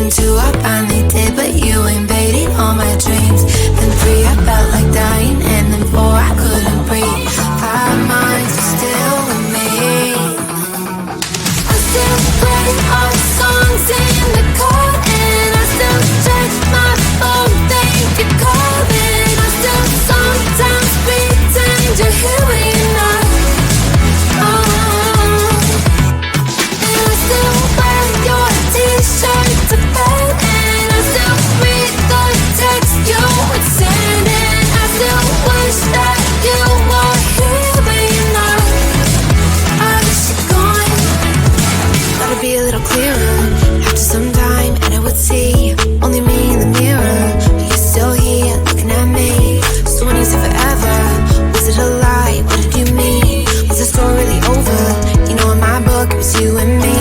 Then 2, I finally did, but you invaded all my dreams. Then 3, I felt like dying, and then 4, I couldn't breathe. 5 months, you're still with me. I still play our songs in the car, and I still check my phone, think you're calling. I still sometimes pretend you're here when you're not. And I still wear your t-shirt to bed, and I still read the text you would send, and I still wish that you were here when you're not. I wish you're gone. Thought it'd be a little clearer after some time, and I would see only me in the mirror, but you're still here looking at me. So when you said forever, was it a lie? What did you mean? Was the story really over? You know in my book it was you and me.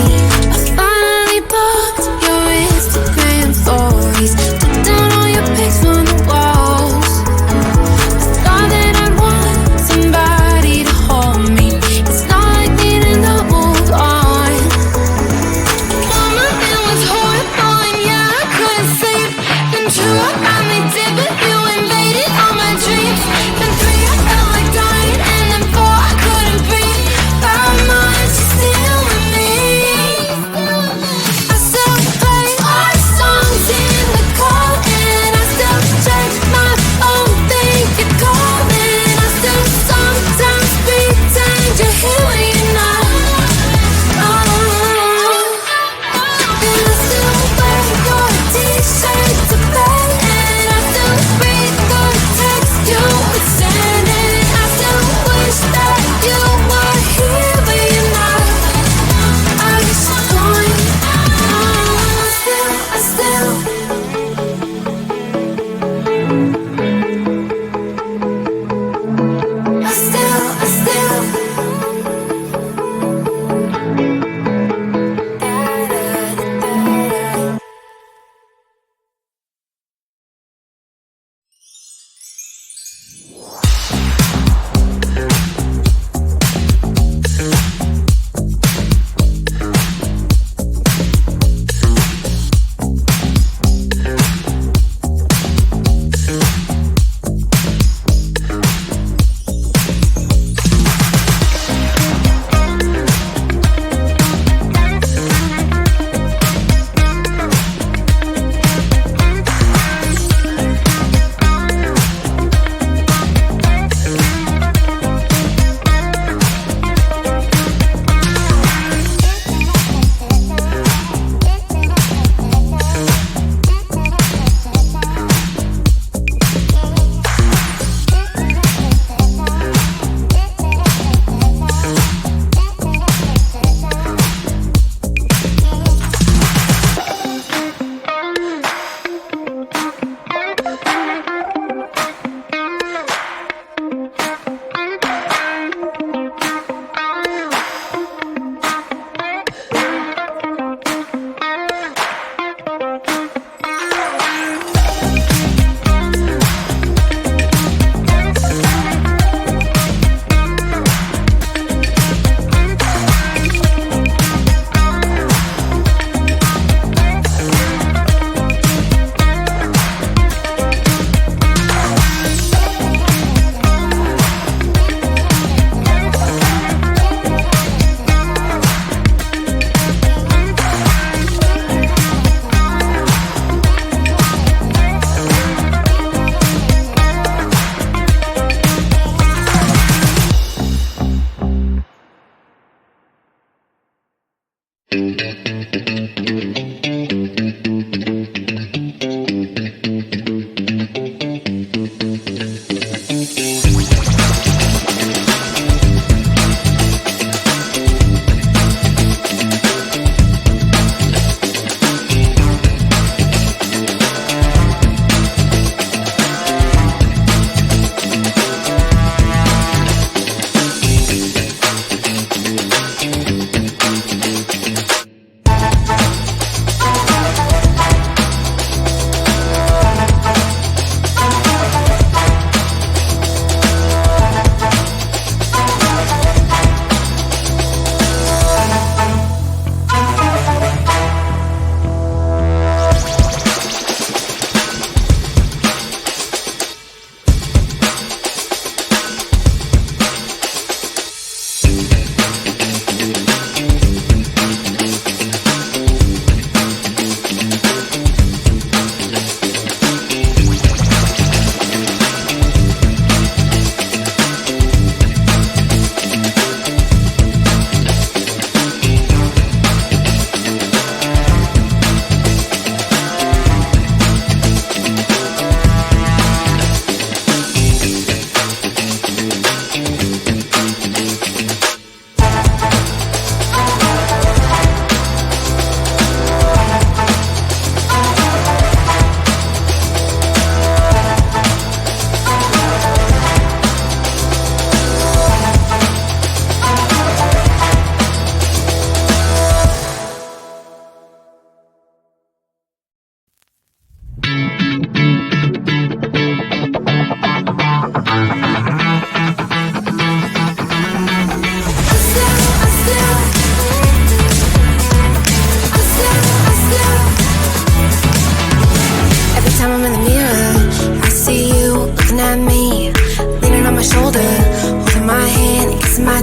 I finally blocked your Instagram stories, took down all your pics from the walls. I thought that I'd want somebody to hold me. It's not like needing to move on. Mama, it was horrible, and yeah, I couldn't sleep. Then 2, I finally did, but you invaded all my dreams. Then 3, I felt like dying, and then 4, I couldn't breathe. 5 months, you're still with me. I still play our songs in the car, and I still check my phone, think you're calling. I still sometimes pretend you're here when you're not. And I still wear your t-shirt to bed, and I still read the text you would send, and I still wish that you were here when you're not. I wish you're gone. I still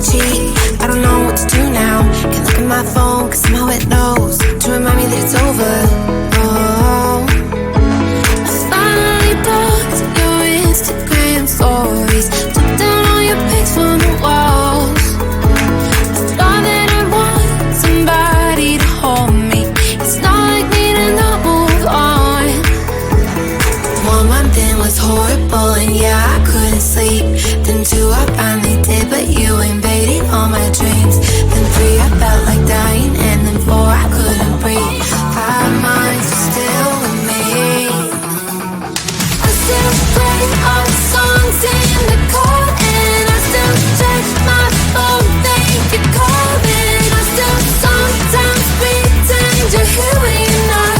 cheat. I don't know what to do now. Can't look at my phone, cause somehow it knows to remind me that it's over. Oh, I finally blocked your Instagram stories, took down all your pics from the walls. I thought that I'd want somebody to hold me. It's not like me to not move on. 1 month in was horrible, and yeah, I couldn't sleep. Then 2, I finally did, but you invaded all my dreams. Then 3, I felt like dying, and then 4, I couldn't breathe. 5 months, you're still with me. I still play all the songs in the car, and I still check my phone, think you're calling. I still sometimes pretend you're here when you're not.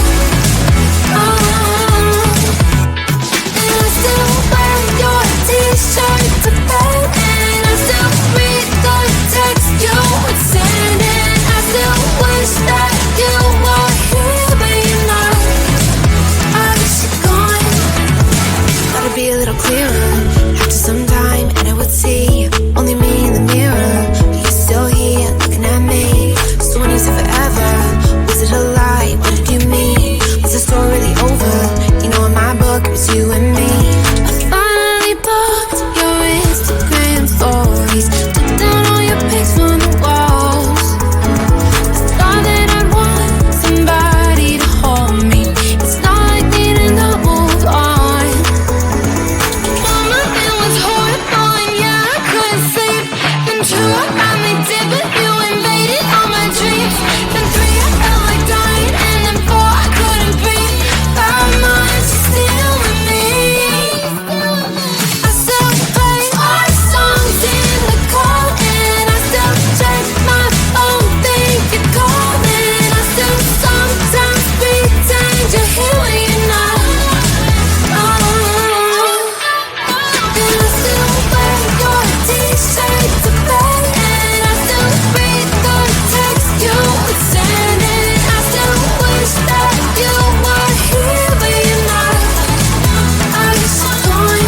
And I still wear your t-shirt to bed, and I still read the text you would send, and I still wish that you were here but you're not. I wish you're gone. Thought it'd be a little clearer after some time, and I would see only me in the mirror, but you're still here looking at me. So when you said forever, was it a lie? What did you mean? Was the story really over? You know, in my book, it was you and me. I finally blocked your Instagram stories, took down all your pics from the walls. I thought that I'd want somebody to hold me. It's not like me to not move on. 1 month it was horrible, and yeah, I couldn't sleep. Then 2, I finally did, but you invaded all my dreams. Then 3, I felt like dying, and then 4, I couldn't breathe. 5 months, you're still with me. I still play our songs in the car, and I still check my phone, think you're calling. I still sometimes pretend you're here when you're not. And I still wear your t-shirt to bed, and I still read the text you would send, and I still wish that you were here but you're not. I wish you're gone.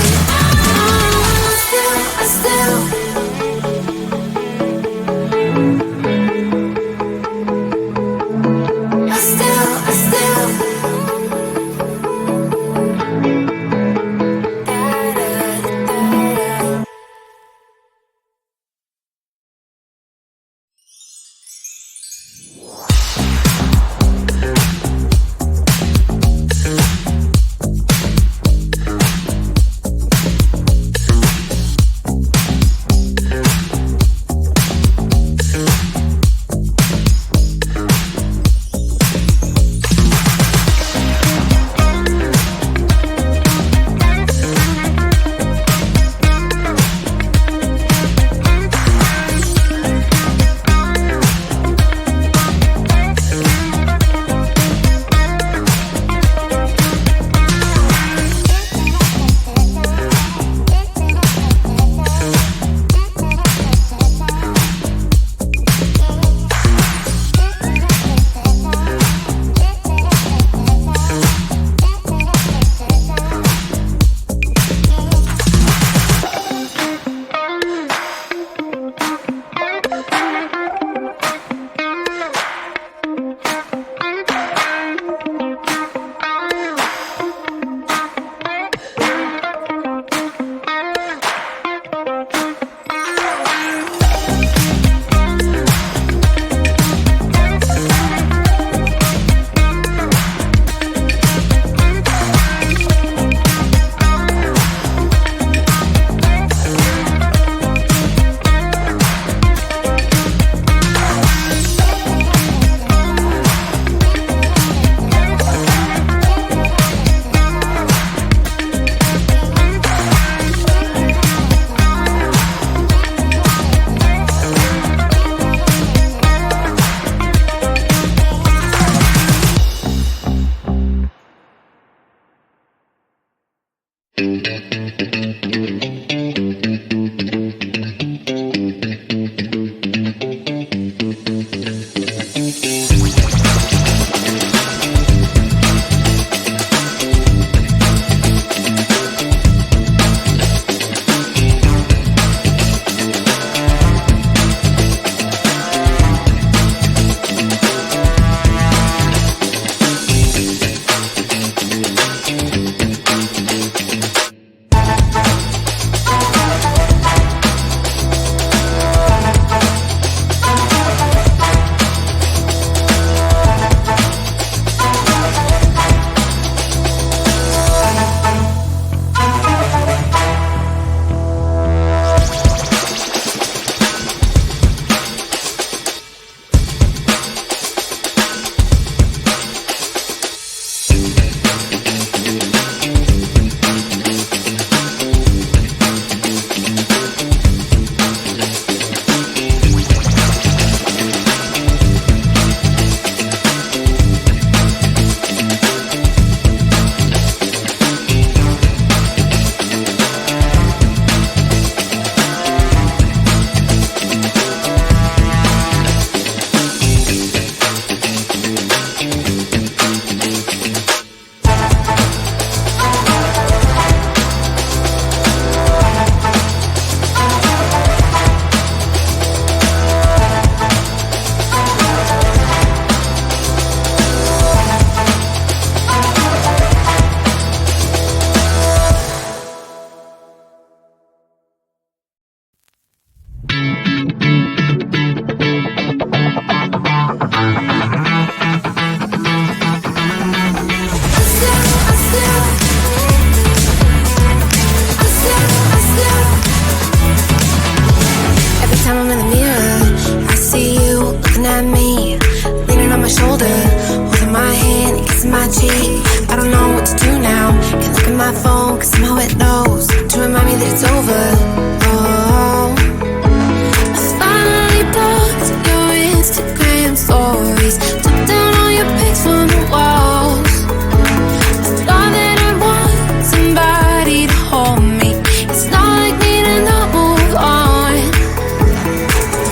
I still shoulder, holding my hand and kissing my cheek. I don't know what to do now. Can't look at my phone, cause somehow it knows to remind me that it's over. Oh, I finally blocked your Instagram stories, took down all your pics from the walls. I thought that I'd want somebody to hold me. It's not like me to not move on.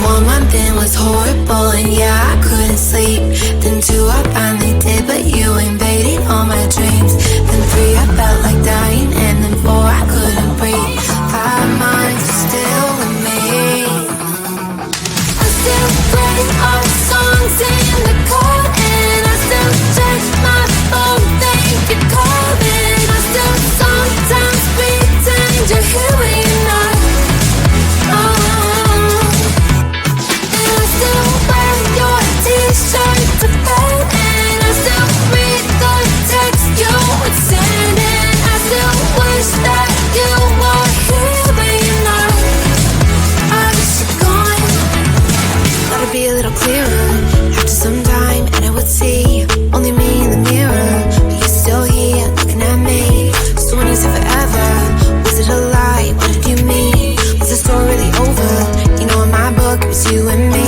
1 month in was horrible, and yeah, I couldn't sleep. Then 2, I finally did, but you invaded all my dreams. Then 3, I felt like dying, and then 4, I couldn't breathe. 5 months, you're still with me. I still play our songs in the car, and I still check my phone, think you're calling. I still sometimes pretend you're here when you're not. And I still wear your t-shirt to bed, and I still read the text you would send, and I still wish that you were here when you're not. I wish you're gone. Thought it'd be a little clearer after some time, and I would see only me in the mirror, but you're still here looking at me. So when you said forever, was it a lie? What did you mean? Was the story really over? You know, in my book, it was you and me.